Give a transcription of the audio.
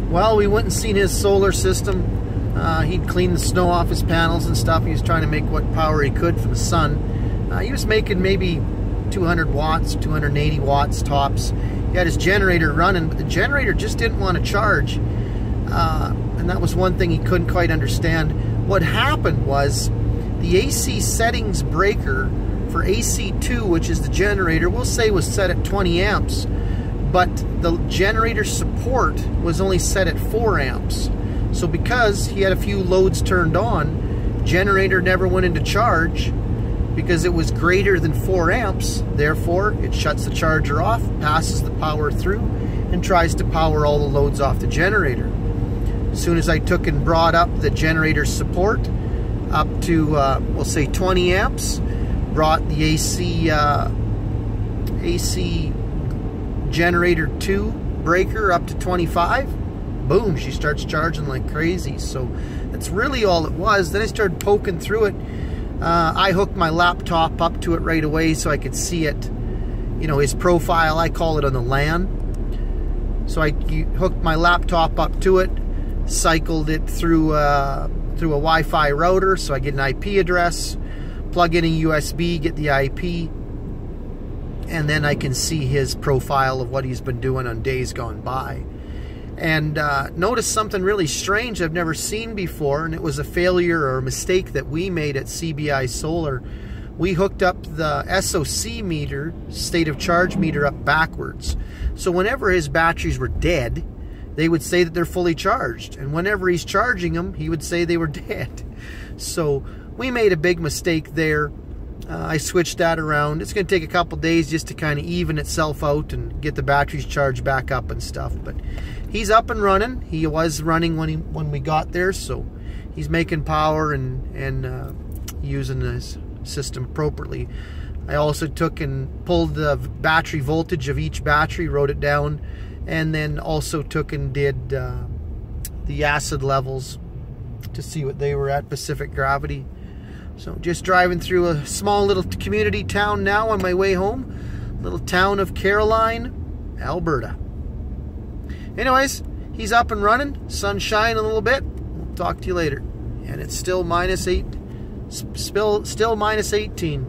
Well, we went and seen his solar system. He'd cleaned the snow off his panels and stuff. He was trying to make what power he could from the sun. He was making maybe 200 watts, 280 watts tops. He had his generator running, but the generator just didn't want to charge. And that was one thing he couldn't quite understand. What happened was the AC settings breaker for AC2, which is the generator, we'll say was set at 20 amps, but the generator support was only set at 4 amps. So because he had a few loads turned on, generator never went into charge because it was greater than 4 amps. Therefore, it shuts the charger off, passes the power through, and tries to power all the loads off the generator. As soon as I took and brought up the generator support up to, we'll say 20 amps, brought the AC generator 2 breaker up to 25, boom, she starts charging like crazy. So that's really all it was. Then I started poking through it. I hooked my laptop up to it right away so I could see it, you know, his profile, I call it on the LAN. So I hooked my laptop up to it, cycled it through a Wi-Fi router so I get an IP address, plug in a USB, get the IP, and then I can see his profile of what he's been doing on days gone by. And noticed something really strange I've never seen before, and it was a failure or a mistake that we made at CBI Solar. We hooked up the SOC meter, state of charge meter, up backwards. So whenever his batteries were dead, they would say that they're fully charged. And whenever he's charging them, he would say they were dead. So we made a big mistake there. I switched that around. It's going to take a couple days just to kind of even itself out and get the batteries charged back up and stuff. But he's up and running. He was running when we got there, so he's making power and using his system appropriately. I also took and pulled the battery voltage of each battery, wrote it down, and then also took and did the acid levels to see what they were at, Pacific gravity. So just driving through a small little community town now on my way home. Little town of Caroline, Alberta. Anyways, he's up and running. Sun's shining a little bit. We'll talk to you later. And it's still -8. Still -18.